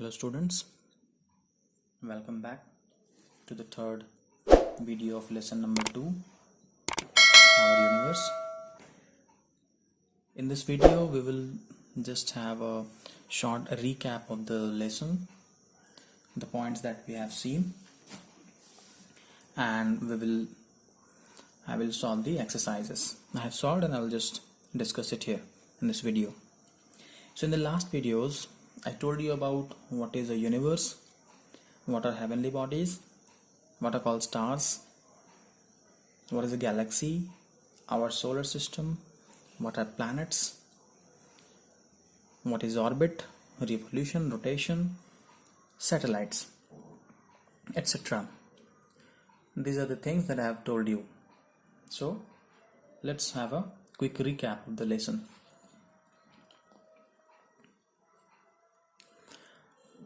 Hello students, welcome back to the third video of lesson number 2, our universe. In this video we will just have a short recap of the lesson, the points that we have seen, and I will solve the exercises I have solved, and I will just discuss it here in this video. So in the last videos I told you about what is a universe, what are heavenly bodies, what are called stars, what is a galaxy, our solar system, what are planets, what is orbit, revolution, rotation, satellites, etc. These are the things that I have told you. So let's have a quick recap of the lesson.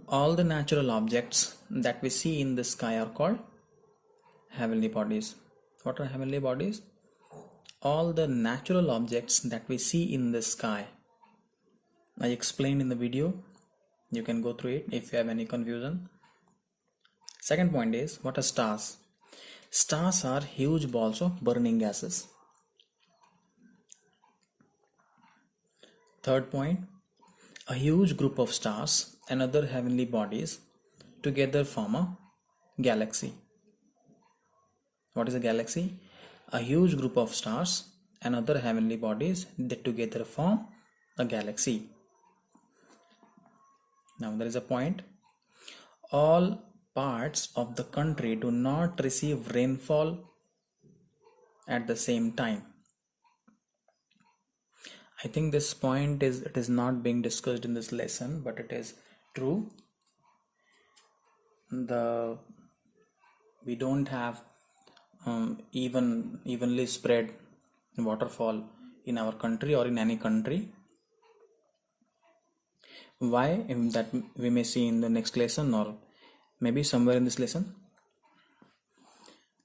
All the natural objects that we see in the sky are called heavenly bodies. What are heavenly bodies? All the natural objects that we see in the sky. I explained in the video. You can go through it if you have any confusion. Second point is, what are stars? Stars are huge balls of burning gases. Third point, a huge group of stars and other heavenly bodies together form a galaxy. What is a galaxy? A huge group of stars and other heavenly bodies that together form a galaxy. Now there is a point. All parts of the country do not receive rainfall at the same time. I think this point is not being discussed in this lesson, but it is true. We don't have evenly spread waterfall in our country or in any country. Why? That we may see in the next lesson or maybe somewhere in this lesson.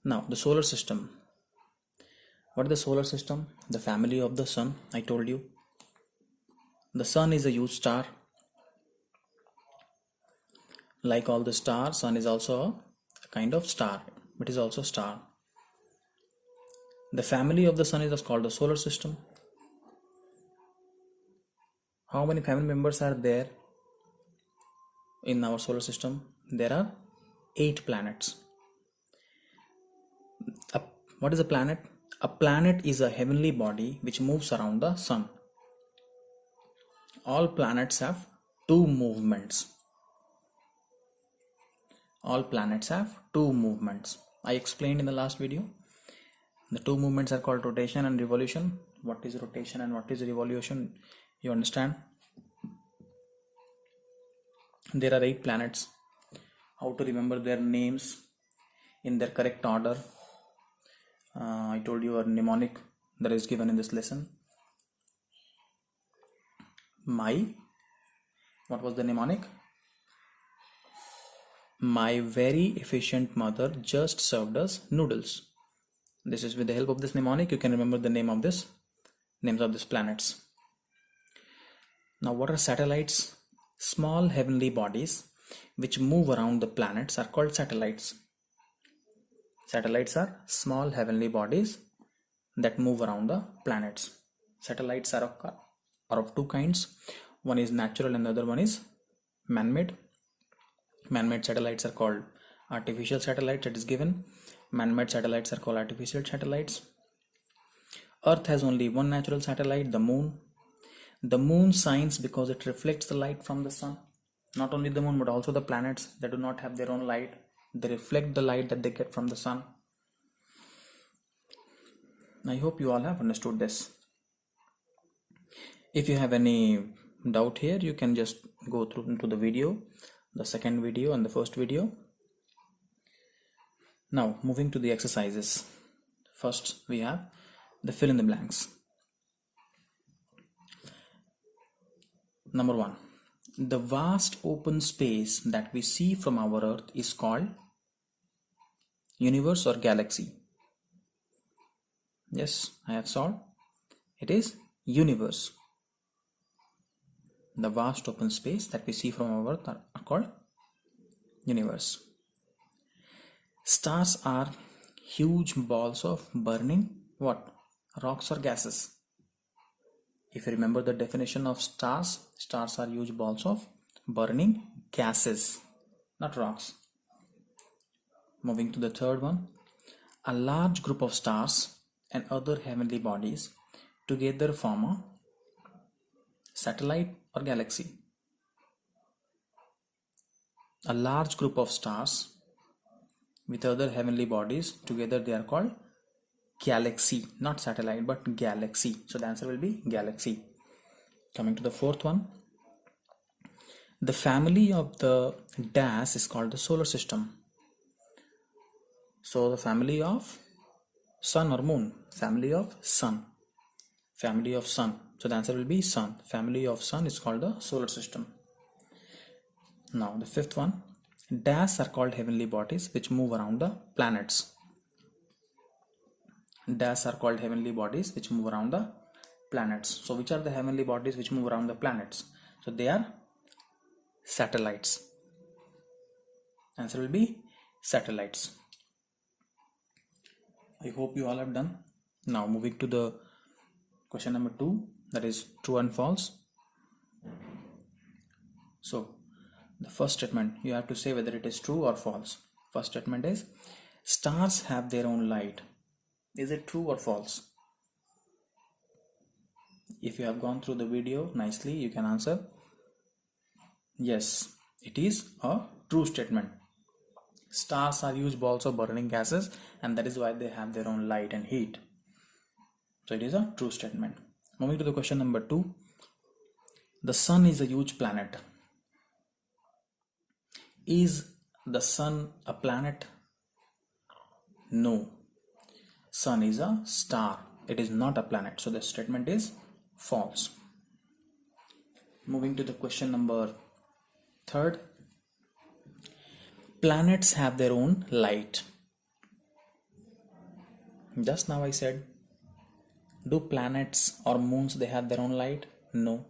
Now the solar system. What is the solar system? The family of the sun. I told you. The sun is a huge star. Like all the stars, sun is also a kind of star. It is also a star. The family of the sun is called the solar system. How many family members are there in our solar system? There are 8 planets. What is a planet? A planet is a heavenly body which moves around the sun. All planets have 2 movements. All planets have 2 movements. I explained in the last video. The 2 movements are called rotation and revolution. What is rotation and what is revolution? You understand? There are 8 planets. How to remember their names in their correct order? I told you a mnemonic that is given in this lesson. What was the mnemonic? My very efficient mother just served us noodles. This is with the help of this mnemonic you can remember the names of these planets. Now what are satellites? Small heavenly bodies which move around the planets are called satellites. Satellites are small heavenly bodies that move around the planets. Satellites are of 2 kinds. One is natural and the other one is man-made. Man-made satellites are called artificial satellites, that is given. Man-made satellites are called artificial satellites. Earth has only one natural satellite, the moon. The moon shines because it reflects the light from the sun. Not only the moon but also the planets that do not have their own light. They reflect the light that they get from the sun. I hope you all have understood this. If you have any doubt here, you can just go through into the video, the second video and the first video. Now moving to the exercises. First we have the fill in the blanks. Number 1. The vast open space that we see from our earth is called universe or galaxy. Yes, I have solved. It is universe. the vast open space that we see from our Earth are called universe. Stars are huge balls of burning what? Rocks or gases? If you remember the definition of stars, stars are huge balls of burning gases, not rocks. Moving to the third one, a large group of stars and other heavenly bodies together form a satellite or galaxy. A large group of stars with other heavenly bodies together, they are called galaxy, not satellite but galaxy. So the answer will be galaxy. Coming to the fourth one, the family of the dash is called the solar system. So the family of sun or moon? Family of sun. Family of sun. So the answer will be sun. Family of sun is called the solar system. Now the fifth one, dash are called heavenly bodies which move around the planets. Dash are called heavenly bodies which move around the planets. So which are the heavenly bodies which move around the planets? So they are satellites. Answer will be satellites. I hope you all have done. Now moving to the question number 2, that is true and false. So the first statement, you have to say whether it is true or false. First statement is, stars have their own light. Is it true or false? If you have gone through the video nicely, you can answer yes, it is a true statement. Stars are huge balls of burning gases, and that is why they have their own light and heat. So it is a true statement. Moving to the question number 2, the sun is a huge planet. Is the sun a planet? No. Sun is a star. It is not a planet. So the statement is false. Moving to the question number 3, planets have their own light. Just now I said, do planets or moons, they have their own light? No,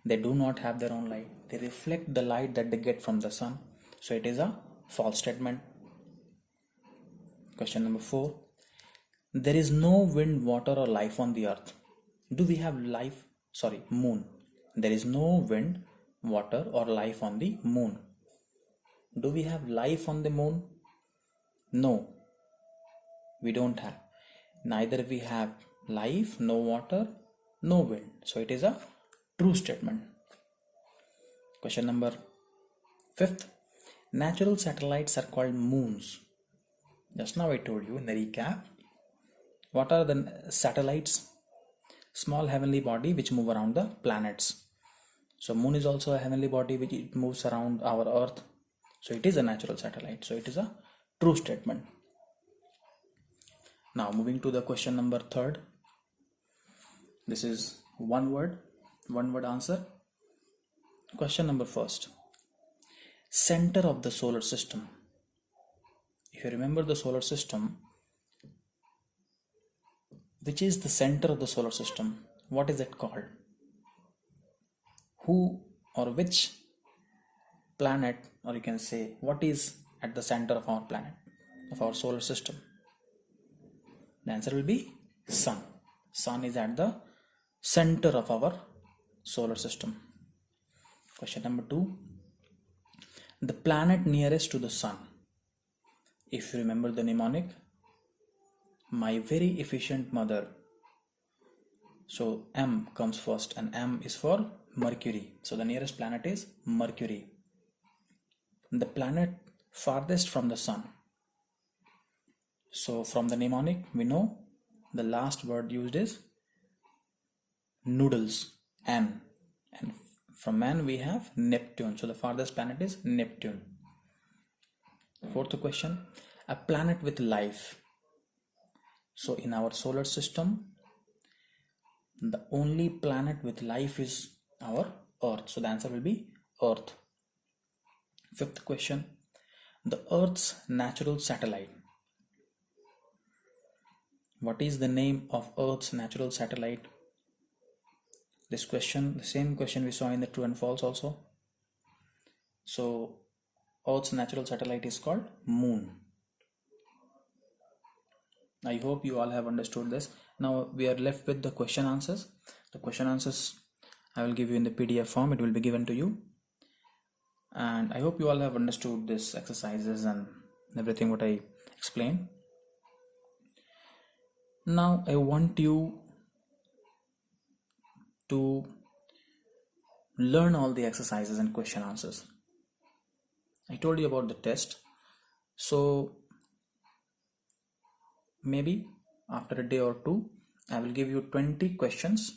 they do not have their own light. They reflect the light that they get from the sun. So it is a false statement. Question number 4, there is no wind, water or life on the earth. Do we have life? Sorry, moon. There is no wind, water or life on the moon. Do we have life on the moon? No, we don't have. Neither we have life, no water, no wind. So it is a true statement. Question number 5, natural satellites are called moons. Just now I told you in the recap. What are the satellites? Small heavenly body which move around the planets. So moon is also a heavenly body which it moves around our earth. So it is a natural satellite. So it is a true statement. Now moving to the question number 3. This is one word answer. Question number 1, center of the solar system. If you remember the solar system, which is the center of the solar system? What is it called? Who or which planet, or you can say what is at the center of our planet, of our solar system? The answer will be sun. Sun is at the center of our solar system. Question number 2, the planet nearest to the sun. If you remember the mnemonic, my very efficient mother. So M comes first, and M is for Mercury. So the nearest planet is Mercury. The planet farthest from the sun. So from the mnemonic we know the last word used is noodles, N, and from N we have Neptune. So the farthest planet is Neptune. Fourth question, a planet with life. So in our solar system, the only planet with life is our Earth. So the answer will be Earth. Fifth question, the Earth's natural satellite. What is the name of Earth's natural satellite? this question, the same question we saw in the true and false also. So Earth's natural satellite is called Moon. I hope you all have understood this. Now we are left with the question answers. The question answers I will give you in the PDF form. It will be given to you. And I hope you all have understood this exercises and everything what I explained. Now I want you to learn all the exercises and question answers. I told you about the test. So maybe after a day or two, I will give you 20 questions.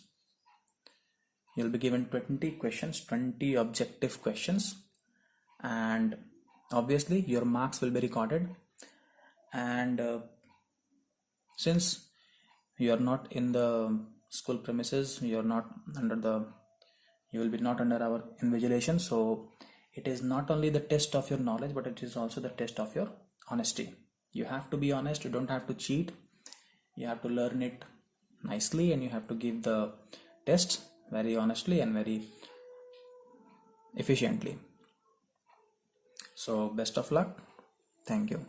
You'll be given 20 questions, 20 objective questions, and obviously your marks will be recorded. And since you are not in the school premises, you will be not under our invigilation, so it is not only the test of your knowledge, but it is also the test of your honesty. You have to be honest, you don't have to cheat, you have to learn it nicely, and you have to give the test very honestly and very efficiently. So best of luck. Thank you.